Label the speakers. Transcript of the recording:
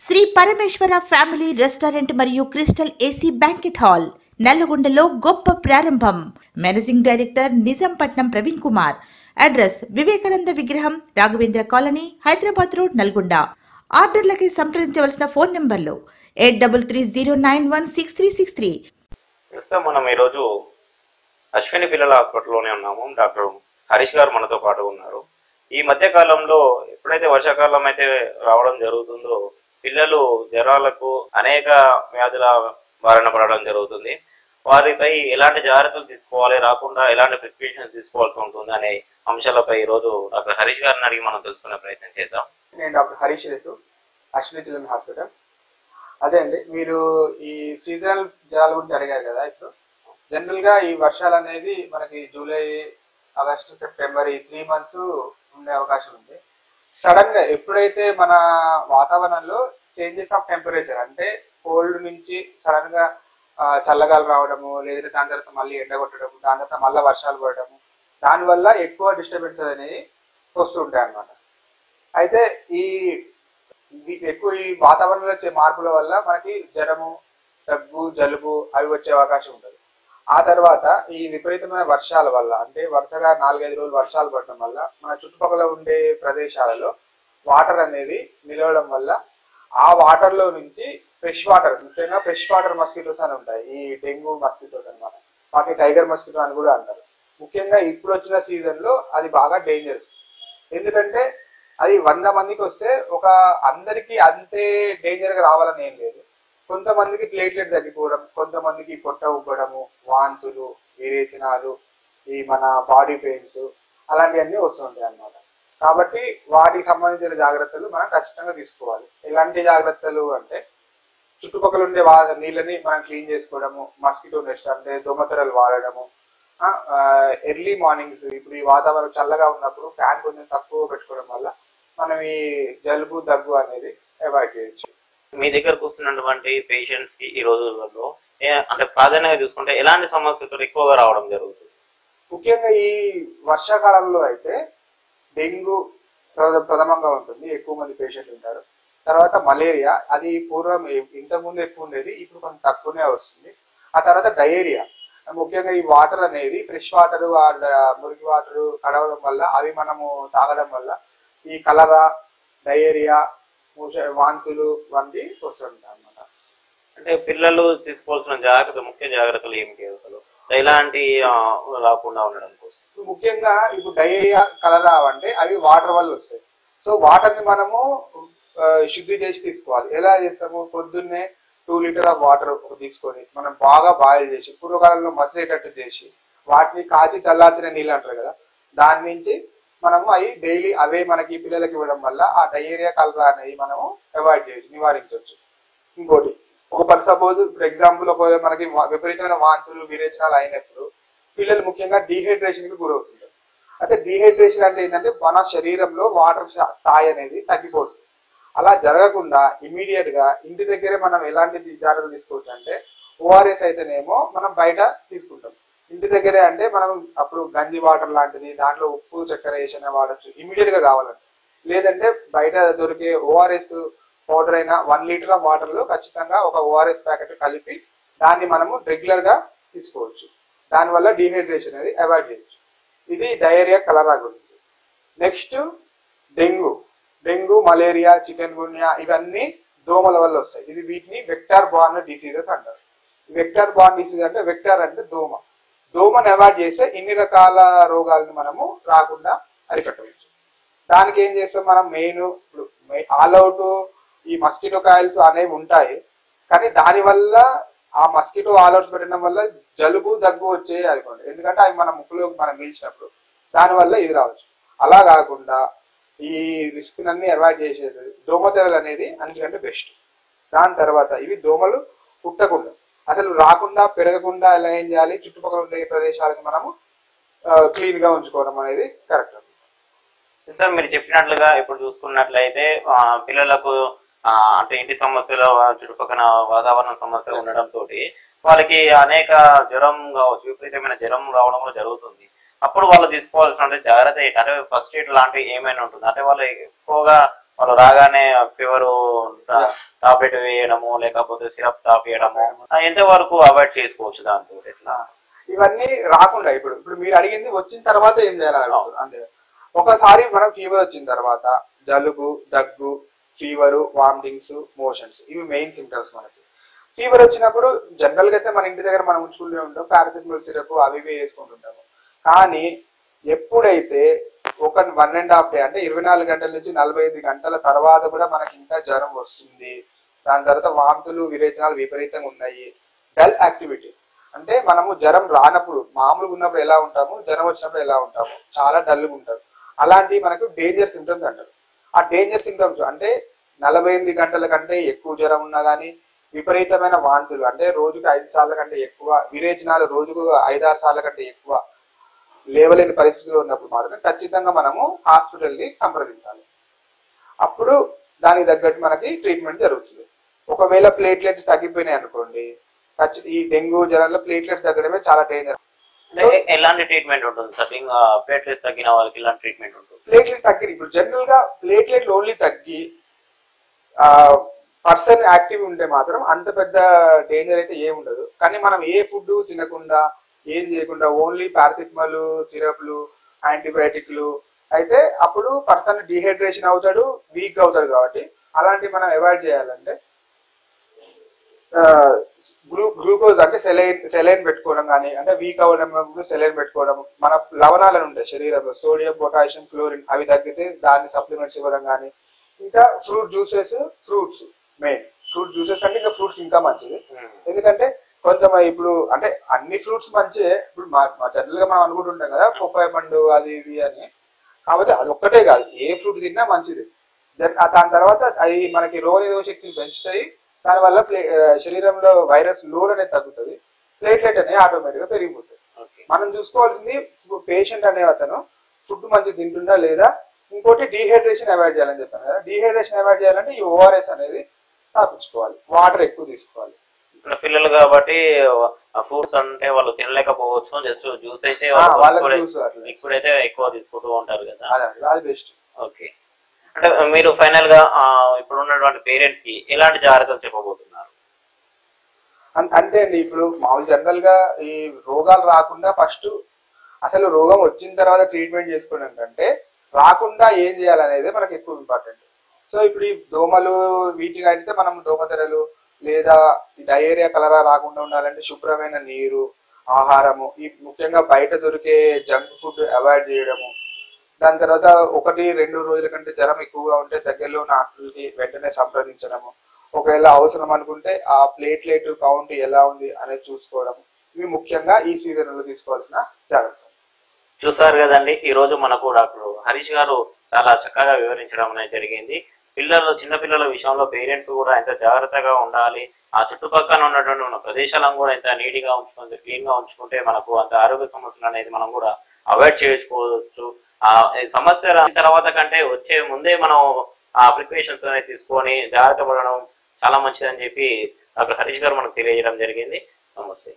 Speaker 1: శ్రీ పరమేశ్వర family restaurant మరియు crystal AC banquet hall నల్లగొండలో గొప్ప ప్రారంభం. Managing director Nizampatnam Praveen Kumar. Address Vivekananda విగ్రహం, రాఘవేంద్ర కాలనీ, హైదరాబాద్ రోడ్, నల్గొండ. ఆర్డర్లకి సంప్రదించవలసిన ఫోన్ నంబర్లు 8330916363.
Speaker 2: ప్రస్తుతం మనం ఈరోజు అశ్విని పిల్లల హాస్పిటల్లోనే ఉన్నాము. డాక్టర్ హరీష్ గారు మనతో పాటు ఉన్నారు. ఈ మధ్య కాలంలో ఎప్పుడైతే వర్షాకాలం అయితే రావడం జరుగుతుందో పిల్లలు జ్వరాలకు అనేక వ్యాధుల బారిన పడడం జరుగుతుంది. వారిపై ఎలాంటి జాగ్రత్తలు తీసుకోవాలి, రాకుండా ఎలాంటి ప్రికాషన్స్ తీసుకోవాల్సి ఉంటుంది అనే అంశాలపై ఈరోజు డాక్టర్ హరీష్ గారిని అడిగి మనం తెలుసుకునే ప్రయత్నం చేద్దాం.
Speaker 3: నేను doctor Harish race, Ashwini children hospital. అదే అండి, మీరు ఈ సీజనల్ జ్వరాల గురించి అడిగారు కదా. ఇప్పుడు జనరల్ గా ఈ వర్షాలు అనేది మనకి జూలై, ఆగస్టు, సెప్టెంబర్ ఈ 3 months ఉండే అవకాశం ఉంది. సడన్ గా ఎప్పుడైతే మన వాతావరణంలో చేంజెస్ ఆఫ్ టెంపరేచర్ అంటే కోల్డ్ నుంచి సడన్ గా చల్లగాలు రావడము, లేదా దాని తర్వాత మళ్ళీ ఎండ కొట్టడము, దాని తర్వాత మళ్ళీ వర్షాలు పడడము, దానివల్ల ఎక్కువ డిస్టర్బెన్స్ అనేవి వస్తుంటాయి అన్నమాట. అయితే ఈ వాతావరణంలో వచ్చే మార్పుల వల్ల మనకి జ్వరము, దగ్గు, జలుబు అవి వచ్చే అవకాశం ఉంటుంది. ఆ తర్వాత ఈ విపరీతమైన వర్షాల వల్ల అంటే వరుసగా 4-5 రోజులు వర్షాలు పడడం వల్ల మన చుట్టుపక్కల ఉండే ప్రదేశాలలో వాటర్ అనేది నిలవడం వల్ల ఆ వాటర్ లో నుంచి ఫ్రెష్ వాటర్, ముఖ్యంగా ఫ్రెష్ వాటర్ మస్కిటోస్ అని ఉంటాయి. ఈ డెంగ్యూ మస్కిటోస్ అనమాట. వాటిని టైగర్ మస్కిటో అని కూడా అంటారు. ముఖ్యంగా ఇప్పుడు వచ్చిన సీజన్ లో అది బాగా డేంజరస్. ఎందుకంటే అది 100 మందికి వస్తే అందరికీ అంతే డేంజర్ గా రావాలని ఏం లేదు. కొంతమందికి ప్లేట్లెట్ తగ్గిపోవడం, కొంతమందికి పొట్ట ఉబ్బడము, వాంతులు, విరేచనాలు, ఈ మన బాడీ పెయిన్స్ అలాంటివన్నీ వస్తుంటాయి అన్నమాట. కాబట్టి వాటికి సంబంధించిన జాగ్రత్తలు మనం ఖచ్చితంగా తీసుకోవాలి. ఎలాంటి జాగ్రత్తలు అంటే చుట్టుపక్కల ఉండే నీళ్ళని మనం క్లీన్ చేసుకోవడము, మస్కిటో నెట్స్ అంటే దోమతెరలు వాడడము, ఎర్లీ మార్నింగ్స్ ఇప్పుడు ఈ వాతావరణం చల్లగా ఉన్నప్పుడు ఫ్యాన్ కొంచెం తక్కువ పెట్టుకోవడం వల్ల మనం ఈ జలుబు, దగ్గు అనేది అవాయిడ్ చేయొచ్చు.
Speaker 2: మీ దగ్గరకు వస్తున్నటువంటి పేషెంట్స్ కి ఈ రోజులలో అంటే ప్రాధాన్యంగా చూసుకుంటే ఎలాంటి సమస్యలతో ఎక్కువగా రావడం జరుగుతుంది?
Speaker 3: ముఖ్యంగా ఈ వర్షాకాలంలో అయితే డెంగ్యూ ప్రథమంగా ఉంటుంది, ఎక్కువ మంది పేషెంట్లు ఉంటారు. తర్వాత మలేరియా, అది పూర్వం ఇంతకుముందు ఎక్కువ ఉండేది, ఇప్పుడు కొంచెం తక్కువనే వస్తుంది. ఆ తర్వాత డయేరియా, ముఖ్యంగా ఈ వాటర్ అనేది ఫ్రెష్ వాటర్, మురికి వాటర్ కడవడం వల్ల అవి మనము తాగడం వల్ల ఈ కలరా, డయేరియా, వాంతులు వంటి వస్తుంటాయి అన్నమాట.
Speaker 2: అంటే పిల్లలు తీసుకోవాల్సిన ముఖ్య జాగ్రత్తలు ఏమిటి అసలు, ఎలాంటి రాకుండా ఉండడం కోసం?
Speaker 3: ముఖ్యంగా ఇప్పుడు డయేరియా, కలరా అంటే అవి వాటర్ వల్ల వస్తాయి. సో వాటర్ ని మనము శుద్ధి చేసి తీసుకోవాలి. ఎలా చేస్తాము? పొద్దున్నే 2 లీటర్ ఆఫ్ వాటర్ తీసుకొని మనం బాగా బాయిల్ చేసి పూర్వకాలంలో మసిలేటట్టు చేసి వాటిని కాచి చల్లార్చిన నీళ్ళు అంటారు కదా, దాని నుంచి మనము అవి డైలీ అవే మనకి పిల్లలకి ఇవ్వడం వల్ల ఆ డయేరియా, కలరా అనేవి మనము అవాయిడ్ చేయొచ్చు, నివారించవచ్చు. ఇంకోటి, సపోజ్ ఫర్ ఎగ్జాంపుల్ మనకి విపరీతమైన వాంతులు, విరేచనాలు అయినప్పుడు పిల్లలు ముఖ్యంగా డీహైడ్రేషన్ కి గురవుతుంటారు. అంటే డీహైడ్రేషన్ అంటే ఏంటంటే మన శరీరంలో వాటర్ స్థాయి అనేది తగ్గిపోతుంది. అలా జరగకుండా ఇమీడియట్ గా ఇంటి దగ్గరే మనం ఎలాంటి జాగ్రత్తలు తీసుకోవచ్చు అంటే ఓఆర్ఎస్ అయితేనేమో మనం బయట తీసుకుంటాం. ఇంటి దగ్గరే అంటే మనం అప్పుడు గంజి వాటర్ లాంటిది, దాంట్లో ఉప్పు, చక్కెర వేసిన వాడచ్చు ఇమీడియట్ గా కావాలంటే. లేదంటే బయట దొరికే ఓఆర్ఎస్ పౌడర్ అయినా 1 లీటర్ ఆఫ్ వాటర్ లో ఖచ్చితంగా ఒక ఓఆర్ఎస్ ప్యాకెట్ కలిపి దాన్ని మనము రెగ్యులర్ గా తీసుకోవచ్చు. దానివల్ల డీహైడ్రేషన్ అనేది అవాయిడ్ చేయొచ్చు. ఇది డయేరియా, కలరా గురించి. నెక్స్ట్ డెంగ్యూ, మలేరియా, చికెన్ గున్యా ఇవన్నీ దోమల వల్ల వస్తాయి. వీటిని వెక్టార్ బార్న్ డిసీజెస్ అంటారు. వెక్టార్ బార్న్ డిసీజ్ అంటే వెక్టార్ అంటే దోమని అవాయిడ్ చేస్తే ఇన్ని రకాల రోగాలను మనము రాకుండా అరికట్టవచ్చు. దానికి ఏం చేస్తాం మనం? మెయిన్ ఆల్ అవుట్ ఈ మస్కిటో కాయిల్స్ అనేవి ఉంటాయి, కానీ దానివల్ల ఆ మస్కిటో ఆల్ అవుట్స్ పెట్టడం వల్ల జలుబు, దగ్గు వచ్చేది అనుకోండి. ఎందుకంటే అవి మన ముక్కులో మనం పీల్చినప్పుడు దానివల్ల ఇది రావచ్చు. అలా కాకుండా ఈ రిస్క్ అన్ని అవాయిడ్ చేసేది దోమతెరలు అనేది అన్నిటికంటే బెస్ట్. దాని తర్వాత ఇవి దోమలు పుట్టకుండా, అసలు రాకుండా, పెరగకుండా ఎలా ఏం చేయాలి? చుట్టుపక్కల ఉండే ప్రదేశాలను మనము క్లీన్ గా ఉంచుకోవడం అనేది కరెక్ట్.
Speaker 2: సార్, మీరు చెప్పినట్లుగా ఇప్పుడు చూసుకున్నట్లయితే పిల్లలకు అంటే ఇంటి సమస్యలు, చుట్టుపక్కల వాతావరణ సమస్యలు ఉండడంతో వాళ్ళకి అనేక జ్వరం కావచ్చు, విపరీతమైన జ్వరం రావడం కూడా జరుగుతుంది. అప్పుడు వాళ్ళు తీసుకోవాల్సిన జాగ్రత్త ఏంటంటే ఫస్ట్ ఎయిడ్ లాంటివి ఏమైనా ఉంటుంది అంటే వాళ్ళు ఎక్కువగా వాళ్ళు రాగానే ఫీవర్ టాబ్లెట్ వేయడము లేకపోతే సిరప్ తాపేయడము ఎంత వరకు అవాయిడ్ చేసుకోవచ్చు దాంతో ఎట్లా?
Speaker 3: ఇవన్నీ రాకుండా ఇప్పుడు మీరు అడిగింది వచ్చిన తర్వాత ఏం చేయాలి అంతే. ఒకసారి మనం ఫీవర్ వచ్చిన తర్వాత జలుబు, దగ్గు, ఫీవర్, వామిటింగ్స్, మోషన్స్ ఇవి మెయిన్ సిమ్టమ్స్. మనకి ఫీవర్ వచ్చినప్పుడు జనరల్ గా అయితే మన ఇంటి దగ్గర మనం ఉంచుకుంటూ ఉంటాం, పారాసిటమాల్ సిరప్ అవి ఇవి వేసుకుంటుంటాము. కానీ ఎప్పుడైతే ఒక 1.5 డే అంటే 24 గంటల నుంచి 45 గంటల తర్వాత కూడా మనకి ఇంకా జ్వరం వస్తుంది, దాని తర్వాత వాంతులు విరేచనాలు విపరీతంగా ఉన్నాయి, డల్ యాక్టివిటీ అంటే మనము జ్వరం రానప్పుడు మామూలుగా ఉన్నప్పుడు ఎలా ఉంటాము, జ్వరం వచ్చినప్పుడు ఎలా ఉంటాము, చాలా డల్గా ఉంటారు. అలాంటివి మనకు డేంజర్ సిమ్టమ్స్ అంటారు. ఆ డేంజర్ సిమ్టమ్స్ అంటే 48 గంటల కంటే ఎక్కువ జ్వరం ఉన్నా కానీ, విపరీతమైన వాంతులు అంటే రోజుకు 5 సార్ల కంటే ఎక్కువ, విరేచనాలు రోజుకు 5-6 సార్ల కంటే ఎక్కువ లేవలేని పరిస్థితిలో ఉన్నప్పుడు మాత్రమే ఖచ్చితంగా మనము హాస్పిటల్ని సంప్రదించాలి. అప్పుడు దానికి తగ్గట్టు మనకి ట్రీట్మెంట్ జరుగుతుంది. ఒకవేళ ప్లేట్లెట్స్ తగ్గిపోయినాయి అనుకోండి, ఈ డెంగ్యూ జ్వరంలో ప్లేట్లెట్స్ తగ్గడమే చాలా డేంజర్.
Speaker 2: ఎలాంటి ట్రీట్మెంట్ ఉంటుంది సార్? ప్లేట్లెట్స్ తగ్గిన వాళ్ళకి ఇలాంటి ట్రీట్మెంట్ ఉంటుంది?
Speaker 3: ప్లేట్లెట్స్ తగ్గి ఇప్పుడు జనరల్ గా ప్లేట్లెట్లు ఓన్లీ తగ్గి పర్సన్ యాక్టివ్ ఉంటే మాత్రం అంత పెద్ద డేంజర్ అయితే ఏముండదు. కానీ మనం ఏ ఫుడ్ తినకుండా ఏం చేయకుండా ఓన్లీ పారాసిటమాల్ సిరప్లు, యాంటీబయాటిక్లు అయితే అప్పుడు పర్సన్ డిహైడ్రేషన్ అవుతాడు, వీక్ అవుతాడు. కాబట్టి అలాంటివి మనం అవాయిడ్ చేయాలంటే గ్లూకోజ్ అంటే సెలైన్ పెట్టుకోవడం కానీ, అంటే వీక్ అవ్వడం సెలైన్ పెట్టుకోవడం, మన లవణాలను ఉంటాయి శరీరంలో సోడియం, పొటాషియం, క్లోరిన్ అవి తగ్గితే దాన్ని సప్లిమెంట్స్ ఇవ్వడం కానీ, ఇంకా fruit juices, fruits main fruit juices కంటే ఇంకా ఫ్రూట్స్ ఇంకా మంచిది. ఎందుకంటే కొంచెం ఇప్పుడు అంటే అన్ని ఫ్రూట్స్ మంచిదే. ఇప్పుడు జనరల్ గా మనం అనుకుంటుంటాం కదా పొప్పాయ పండు అది ఇది అని, కాబట్టి అది ఒక్కటే కాదు, ఏ ఫ్రూట్ తిన్నా మంచిది. దాని తర్వాత అది మనకి రోగనిరోధక శక్తిని పెంచుతాయి, దానివల్ల శరీరంలో వైరస్ లోడ్ అనేది తగ్గుతుంది, ప్లేట్లెట్ అనేది ఆటోమేటిక్ గా పెరిగిపోతుంది. మనం చూసుకోవాల్సింది పేషెంట్ అనే అతను ఫుడ్ మంచిగా తింటుందా లేదా. ఇంకోటి డీహైడ్రేషన్ అవాయిడ్ చేయాలని చెప్పాను కదా, డీహైడ్రేషన్ అవాయిడ్ చేయాలంటే ఈ ఓఆర్ఎస్ అనేది తాపించుకోవాలి, వాటర్ ఎక్కువ తీసుకోవాలి.
Speaker 2: ఇప్పుడు పిల్లలు కాబట్టి ఫ్రూట్స్ అంటే వాళ్ళు తినలేకపోవచ్చు, జస్ట్ జ్యూస్ అయితే లిక్విడ్ అయితే ఎక్కువ తీసుకుంటూ ఉంటారు కదా,
Speaker 3: అది బెస్ట్.
Speaker 2: ఓకే, అంటే మీరు ఫైనల్ గా ఇప్పుడు ఉన్నటువంటి పేరెంట్స్ కి ఎలాంటి జాగ్రత్తలు చెప్పబోతున్నారు?
Speaker 3: అంతే అండి. ఇప్పుడు మామూలు జనరల్ గా ఈ రోగాలు రాకుండా ఫస్ట్ అసలు రోగం వచ్చిన తర్వాత ట్రీట్మెంట్ చేసుకోవడం కంటే రాకుండా ఏం చేయాలనేది మనకు ఎక్కువ ఇంపార్టెంట్. సో ఇప్పుడు ఈ దోమలు వీటికి అయితే మనం దోమతెరలు లేదా డయేరియా, కలరా రాకుండా ఉండాలంటే శుభ్రమైన నీరు, ఆహారము, ఈ ముఖ్యంగా బయట దొరికే జంక్ ఫుడ్ అవాయిడ్ చేయడము. దాని తర్వాత 1-2 రోజుల కంటే జ్వరం ఎక్కువగా ఉంటే దగ్గరలో ఉన్న హాస్పిటల్కి వెంటనే సంప్రదించడము. ఒకవేళ అవసరం అనుకుంటే ఆ ప్లేట్లెట్ కౌంట్ ఎలా ఉంది అనేది చూసుకోవడం. ఇవి ముఖ్యంగా ఈ సీజన్లో తీసుకోవాల్సిన జాగ్రత్తలు.
Speaker 2: చూసారు కదండి, ఈ రోజు మనకు డాక్టర్ హరీష్ గారు చాలా చక్కగా వివరించడం అనేది జరిగింది. చిన్నపిల్లల విషయంలో పేరెంట్స్ కూడా ఎంత జాగ్రత్తగా ఉండాలి, ఆ చుట్టుపక్కల ఉన్నటువంటి మన ప్రదేశాలను కూడా ఎంత నీట్గా ఉంచుకుంటే, క్లీన్ గా ఉంచుకుంటే మనకు అంత ఆరోగ్య సమస్యలు అనేది మనం కూడా అవాయిడ్ చేసుకోవచ్చు. ఆ సమస్య తర్వాత కంటే వచ్చే ముందే మనం ఆ ప్రికాషన్స్ అనేది తీసుకొని జాగ్రత్త పడడం చాలా మంచిదని చెప్పి డాక్టర్ హరీష్ గారు మనకు తెలియజేయడం జరిగింది. నమస్తే.